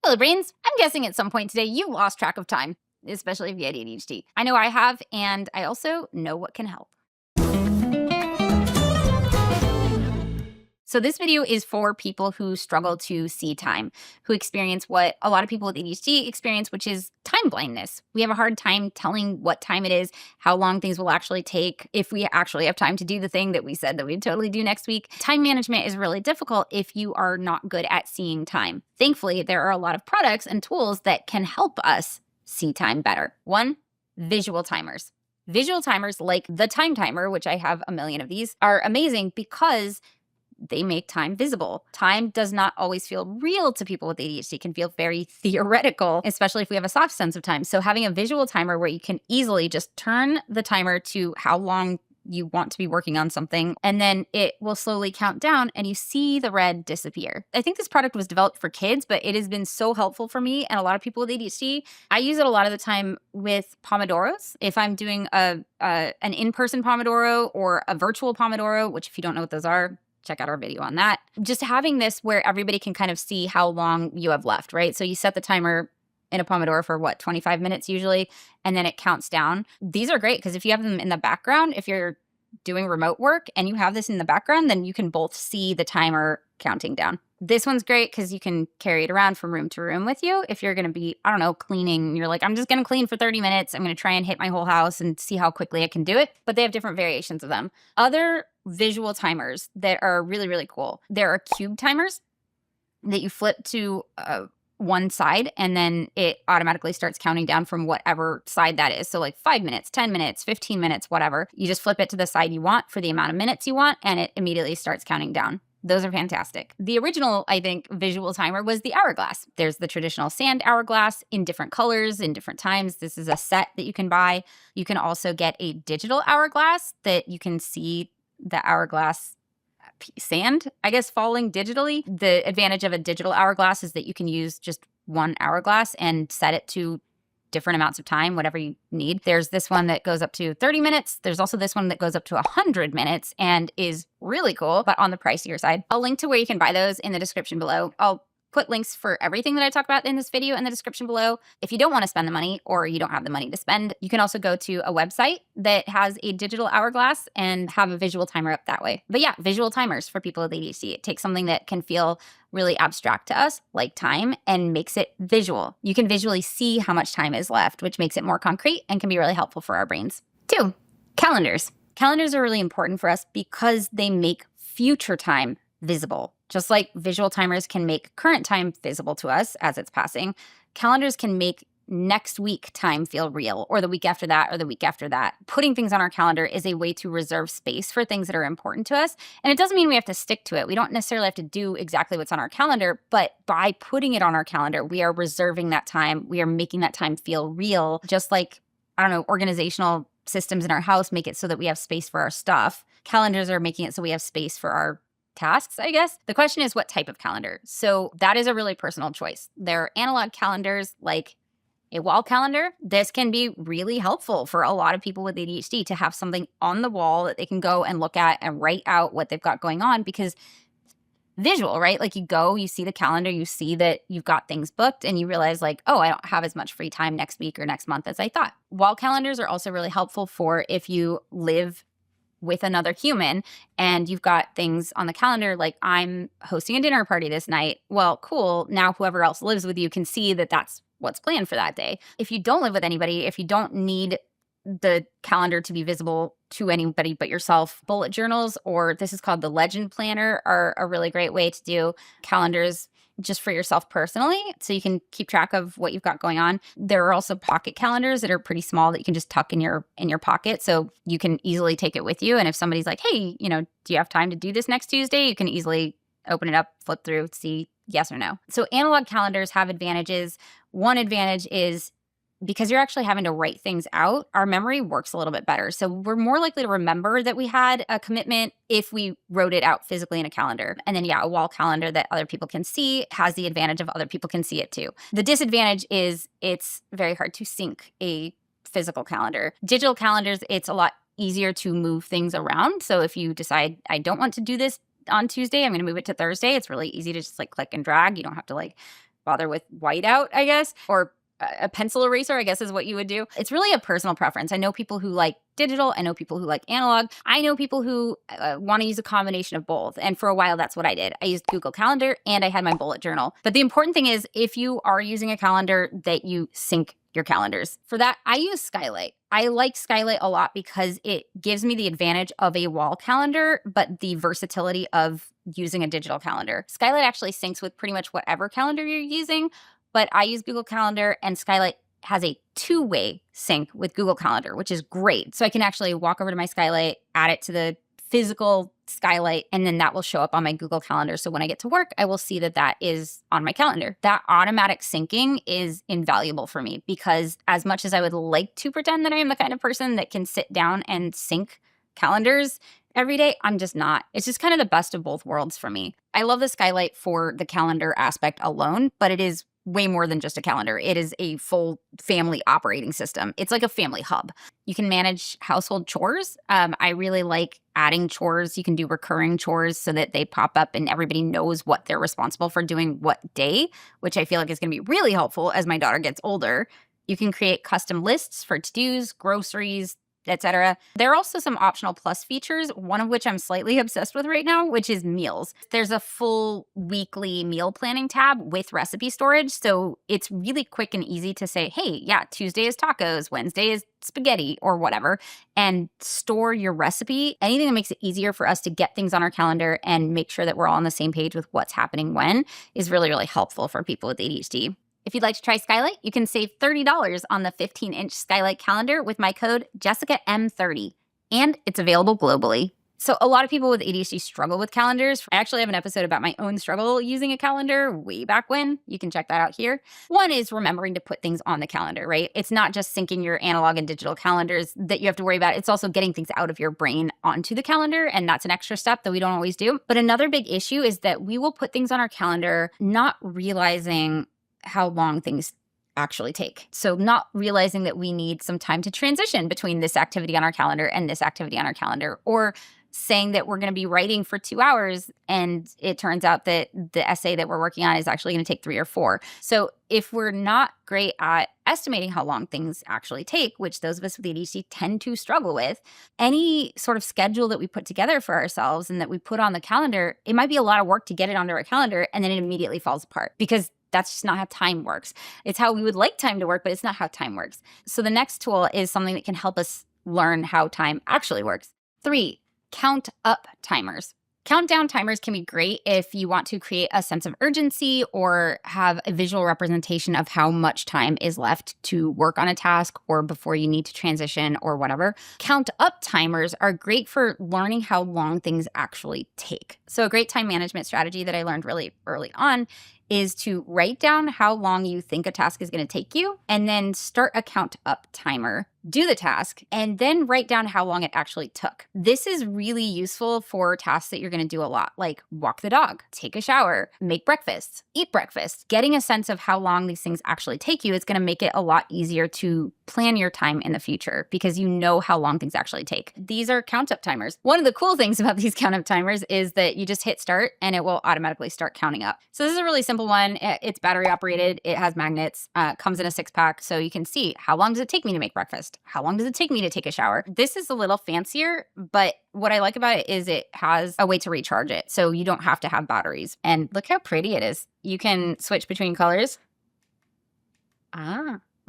Hello, brains. I'm guessing at some point today you lost track of time, especially if you had ADHD. I know I have, and I also know what can help. So this video is for people who struggle to see time, who experience what a lot of people with ADHD experience, which is time blindness. We have a hard time telling what time it is, how long things will actually take, if we actually have time to do the thing that we said that we'd totally do next week. Time management is really difficult if you are not good at seeing time. Thankfully, there are a lot of products and tools that can help us see time better. One, visual timers. Visual timers like the time timer, which I have a million of these, are amazing because they make time visible. Time does not always feel real to people with ADHD. It can feel very theoretical, especially if we have a soft sense of time. So having a visual timer where you can easily just turn the timer to how long you want to be working on something, and then it will slowly count down and you see the red disappear. I think this product was developed for kids, but it has been so helpful for me and a lot of people with ADHD. I use it a lot of the time with Pomodoros. If I'm doing an in-person Pomodoro or a virtual Pomodoro, which if you don't know what those are, check out our video on that. Just having this where everybody can kind of see how long you have left, right? So you set the timer in a Pomodoro for 25 minutes usually, and then it counts down. These are great because if you have them in the background, if you're doing remote work and you have this in the background, then you can both see the timer counting down. This one's great because you can carry it around from room to room with you. If you're going to be, I don't know, cleaning, you're like, I'm just going to clean for 30 minutes. I'm going to try and hit my whole house and see how quickly I can do it. But they have different variations of them. Other visual timers that are really, really cool. There are cube timers that you flip to one side and then it automatically starts counting down from whatever side that is. So like 5 minutes, 10 minutes, 15 minutes, whatever. You just flip it to the side you want for the amount of minutes you want and it immediately starts counting down. Those are fantastic. The original, I think, visual timer was the hourglass. There's the traditional sand hourglass in different colors, in different times. This is a set that you can buy. You can also get a digital hourglass that you can see the hourglass sand, I guess, falling digitally. The advantage of a digital hourglass is that you can use just one hourglass and set it to different amounts of time, whatever you need. There's this one that goes up to 30 minutes. There's also this one that goes up to 100 minutes and is really cool, but on the pricier side. I'll link to where you can buy those in the description below. I'll put links for everything that I talk about in this video in the description below. If you don't want to spend the money or you don't have the money to spend, you can also go to a website that has a digital hourglass and have a visual timer up that way. But yeah, visual timers for people with ADHD. It takes something that can feel really abstract to us, like time, and makes it visual. You can visually see how much time is left, which makes it more concrete and can be really helpful for our brains. 2, calendars. Calendars are really important for us because they make future time visible. Just like visual timers can make current time visible to us as it's passing, calendars can make next week time feel real, or the week after that, or the week after that. Putting things on our calendar is a way to reserve space for things that are important to us. And it doesn't mean we have to stick to it. We don't necessarily have to do exactly what's on our calendar, but by putting it on our calendar, we are reserving that time. We are making that time feel real. Just like, I don't know, organizational systems in our house make it so that we have space for our stuff. Calendars are making it so we have space for our tasks, I guess. The question is what type of calendar. So that is a really personal choice. There are analog calendars like a wall calendar. This can be really helpful for a lot of people with ADHD to have something on the wall that they can go and look at and write out what they've got going on because visual, right? Like you go, you see the calendar, you see that you've got things booked and you realize like, oh, I don't have as much free time next week or next month as I thought. Wall calendars are also really helpful for if you live with another human and you've got things on the calendar like I'm hosting a dinner party this night. Well, cool. Now whoever else lives with you can see that that's what's planned for that day. If you don't live with anybody, if you don't need the calendar to be visible to anybody but yourself, bullet journals, or this is called the legend planner, are a really great way to do calendars just for yourself personally, so you can keep track of what you've got going on. There are also pocket calendars that are pretty small that you can just tuck in your pocket, so you can easily take it with you. And if somebody's like, hey, do you have time to do this next Tuesday? You can easily open it up, flip through, see yes or no. So analog calendars have advantages. One advantage is because you're actually having to write things out, our memory works a little bit better. So we're more likely to remember that we had a commitment if we wrote it out physically in a calendar. And then, yeah, a wall calendar that other people can see has the advantage of other people can see it too. The disadvantage is it's very hard to sync a physical calendar. Digital calendars, it's a lot easier to move things around. So if you decide, I don't want to do this on Tuesday, I'm going to move it to Thursday, it's really easy to just like click and drag. You don't have to like bother with whiteout, I guess, or a pencil eraser, I guess is what you would do. It's really a personal preference. I know people who like digital. I know people who like analog. I know people who want to use a combination of both. And for a while, that's what I did. I used Google Calendar and I had my bullet journal. But the important thing is if you are using a calendar, that you sync your calendars. For that, I use Skylight. I like Skylight a lot because it gives me the advantage of a wall calendar, but the versatility of using a digital calendar. Skylight actually syncs with pretty much whatever calendar you're using, but I use Google Calendar and Skylight has a two-way sync with Google Calendar, which is great. So I can actually walk over to my Skylight, add it to the physical Skylight, and then that will show up on my Google Calendar. So when I get to work, I will see that that is on my calendar. That automatic syncing is invaluable for me because as much as I would like to pretend that I am the kind of person that can sit down and sync calendars every day, I'm just not. It's just kind of the best of both worlds for me. I love the Skylight for the calendar aspect alone, but it is way more than just a calendar. It is a full family operating system. It's like a family hub. You can manage household chores. I really like adding chores. You can do recurring chores so that they pop up and everybody knows what they're responsible for doing what day, which I feel like is going to be really helpful as my daughter gets older. You can create custom lists for to-dos, groceries, etc. There are also some optional plus features, one of which I'm slightly obsessed with right now, which is meals. There's a full weekly meal planning tab with recipe storage. So it's really quick and easy to say, hey, yeah, Tuesday is tacos, Wednesday is spaghetti or whatever, and store your recipe. Anything that makes it easier for us to get things on our calendar and make sure that we're all on the same page with what's happening when is really, really helpful for people with ADHD. If you'd like to try Skylight, you can save $30 on the 15-inch Skylight calendar with my code JessicaM30, and it's available globally. So a lot of people with ADHD struggle with calendars. I actually have an episode about my own struggle using a calendar way back when. You can check that out here. One is remembering to put things on the calendar, right? It's not just syncing your analog and digital calendars that you have to worry about. It's also getting things out of your brain onto the calendar, and that's an extra step that we don't always do. But another big issue is that we will put things on our calendar not realizing how long things actually take. So not realizing that we need some time to transition between this activity on our calendar and this activity on our calendar, or saying that we're going to be writing for 2 hours and it turns out that the essay that we're working on is actually going to take 3 or 4. So if we're not great at estimating how long things actually take, which those of us with ADHD tend to struggle with, any sort of schedule that we put together for ourselves and that we put on the calendar, it might be a lot of work to get it onto our calendar and then it immediately falls apart because that's just not how time works. It's how we would like time to work, but it's not how time works. So the next tool is something that can help us learn how time actually works. 3, count up timers. Countdown timers can be great if you want to create a sense of urgency or have a visual representation of how much time is left to work on a task or before you need to transition or whatever. Count up timers are great for learning how long things actually take. So a great time management strategy that I learned really early on is to write down how long you think a task is going to take you and then start a count up timer, do the task, and then write down how long it actually took. This is really useful for tasks that you're going to do a lot, like walk the dog, take a shower, make breakfast, eat breakfast. Getting a sense of how long these things actually take you is going to make it a lot easier to plan your time in the future because you know how long things actually take. These are count up timers. One of the cool things about these count up timers is that you just hit start and it will automatically start counting up. So this is a really simple one. It's battery operated. It has magnets, comes in a 6-pack. So you can see how long does it take me to make breakfast? How long does it take me to take a shower? This is a little fancier, but what I like about it is it has a way to recharge it. So you don't have to have batteries. And look how pretty it is. You can switch between colors.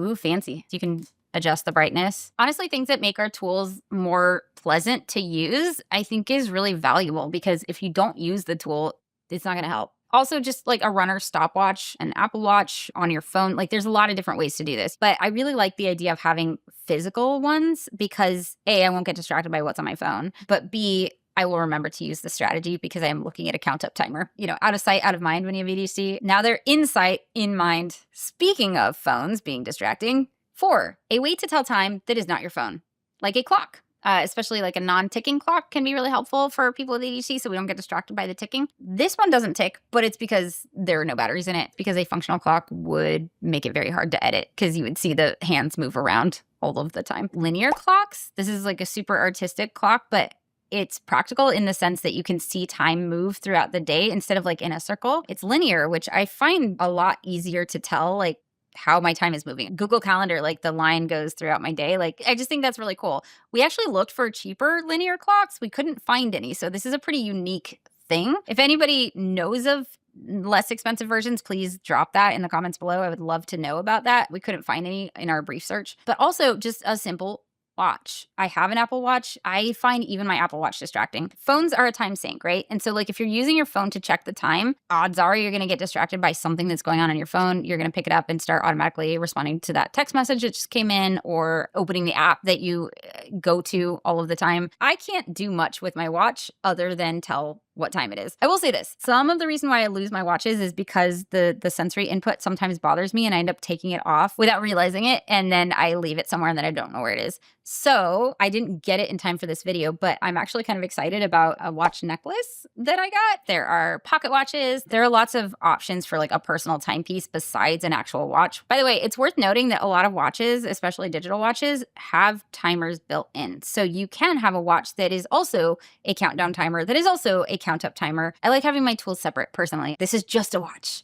Ooh, fancy. You can adjust the brightness. Honestly, things that make our tools more pleasant to use, I think is really valuable because if you don't use the tool, it's not going to help. Also, just like a runner stopwatch, an Apple Watch on your phone. Like there's a lot of different ways to do this. But I really like the idea of having physical ones because A, I won't get distracted by what's on my phone. But B, I will remember to use the strategy because I am looking at a count up timer. You know, out of sight, out of mind when you have ADHD. Now they're in sight, in mind. Speaking of phones being distracting, 4, a way to tell time that is not your phone, like a clock. Especially like a non-ticking clock can be really helpful for people with ADHD so we don't get distracted by the ticking. This one doesn't tick, but it's because there are no batteries in it because a functional clock would make it very hard to edit because you would see the hands move around all of the time. Linear clocks, this is like a super artistic clock, but It's practical in the sense that you can see time move throughout the day instead of like in a circle. It's linear, which I find a lot easier to tell, like how my time is moving. Google Calendar, like the line goes throughout my day. Like I just think that's really cool. We actually looked for cheaper linear clocks. We couldn't find any. So this is a pretty unique thing. If anybody knows of less expensive versions, please drop that in the comments below. I would love to know about that. We couldn't find any in our brief search, but also just a simple watch. I have an Apple Watch. I find even my Apple Watch distracting. Phones are a time sink, right? And so like if you're using your phone to check the time, odds are you're going to get distracted by something that's going on your phone. You're going to pick it up and start automatically responding to that text message that just came in or opening the app that you go to all of the time. I can't do much with my watch other than tell what time it is. I will say this. Some of the reason why I lose my watches is because the sensory input sometimes bothers me and I end up taking it off without realizing it. And then I leave it somewhere and then I don't know where it is. So I didn't get it in time for this video, but I'm actually kind of excited about a watch necklace that I got. There are pocket watches. There are lots of options for like a personal timepiece besides an actual watch. By the way, it's worth noting that a lot of watches, especially digital watches, have timers built in. So you can have a watch that is also a countdown timer, that is also a count up timer. I like having my tools separate personally. This is just a watch.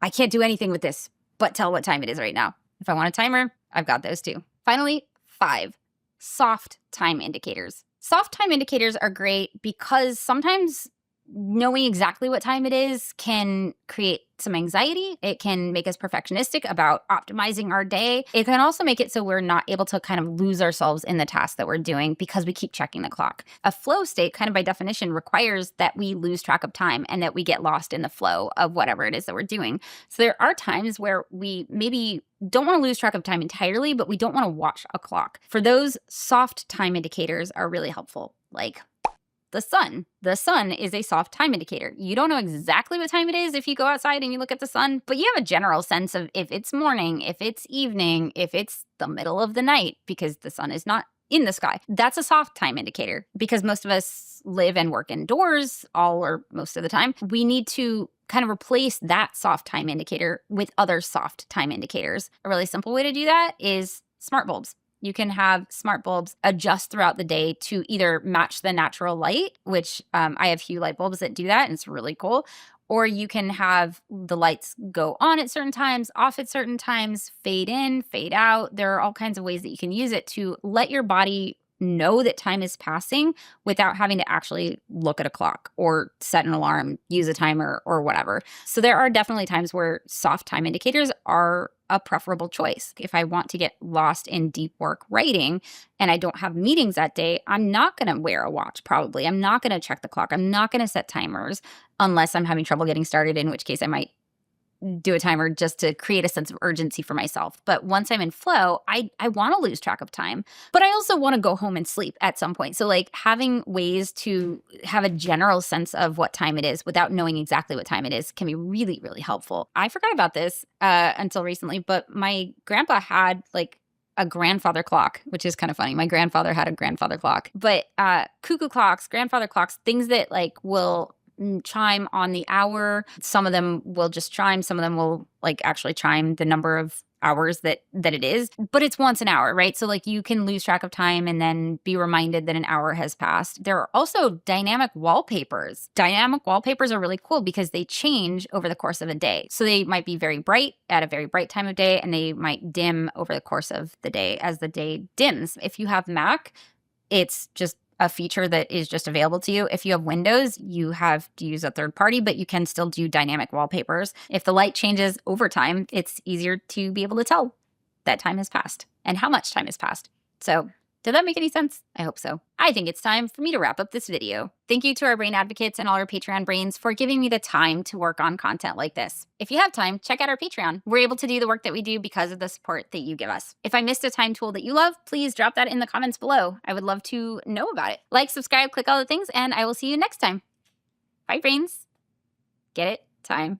I can't do anything with this but tell what time it is right now. If I want a timer, I've got those too. Finally, 5. Soft time indicators. Soft time indicators are great because sometimes knowing exactly what time it is can create some anxiety. It can make us perfectionistic about optimizing our day. It can also make it so we're not able to kind of lose ourselves in the task that we're doing because we keep checking the clock. A flow state, kind of by definition, requires that we lose track of time and that we get lost in the flow of whatever it is that we're doing. So there are times where we maybe don't want to lose track of time entirely, but we don't want to watch a clock. For those, soft time indicators are really helpful, like the sun. The sun is a soft time indicator. You don't know exactly what time it is if you go outside and you look at the sun, but you have a general sense of if it's morning, if it's evening, if it's the middle of the night, because the sun is not in the sky. That's a soft time indicator because most of us live and work indoors all or most of the time. We need to kind of replace that soft time indicator with other soft time indicators. A really simple way to do that is smart bulbs. You can have smart bulbs adjust throughout the day to either match the natural light, which I have Hue light bulbs that do that, and it's really cool. Or you can have the lights go on at certain times, off at certain times, fade in, fade out. There are all kinds of ways that you can use it to let your body know that time is passing without having to actually look at a clock or set an alarm, use a timer, or whatever. So there are definitely times where soft time indicators are a preferable choice. If I want to get lost in deep work writing and I don't have meetings that day, I'm not going to wear a watch probably. I'm not going to check the clock. I'm not going to set timers unless I'm having trouble getting started, in which case I might do a timer just to create a sense of urgency for myself. But once I'm in flow, I want to lose track of time, but I also want to go home and sleep at some point. So like having ways to have a general sense of what time it is without knowing exactly what time it is can be really, really helpful. I forgot about this until recently, but my grandpa had like a grandfather clock, which is kind of funny. My grandfather had a grandfather clock, but cuckoo clocks, grandfather clocks, things that like will chime on the hour. Some of them will just chime. Some of them will like actually chime the number of hours that it is, but it's once an hour, right? So like you can lose track of time and then be reminded that an hour has passed. There are also dynamic wallpapers. Dynamic wallpapers are really cool because they change over the course of a day. So they might be very bright at a very bright time of day, and they might dim over the course of the day as the day dims. If you have Mac, it's just a feature that is just available to you. If you have Windows, you have to use a third party, but you can still do dynamic wallpapers. If the light changes over time, it's easier to be able to tell that time has passed and how much time has passed. So did that make any sense? I hope so. I think it's time for me to wrap up this video. Thank you to our brain advocates and all our Patreon brains for giving me the time to work on content like this. If you have time, check out our Patreon. We're able to do the work that we do because of the support that you give us. If I missed a time tool that you love, please drop that in the comments below. I would love to know about it. Like, subscribe, click all the things, and I will see you next time. Bye, brains. Get it? Time.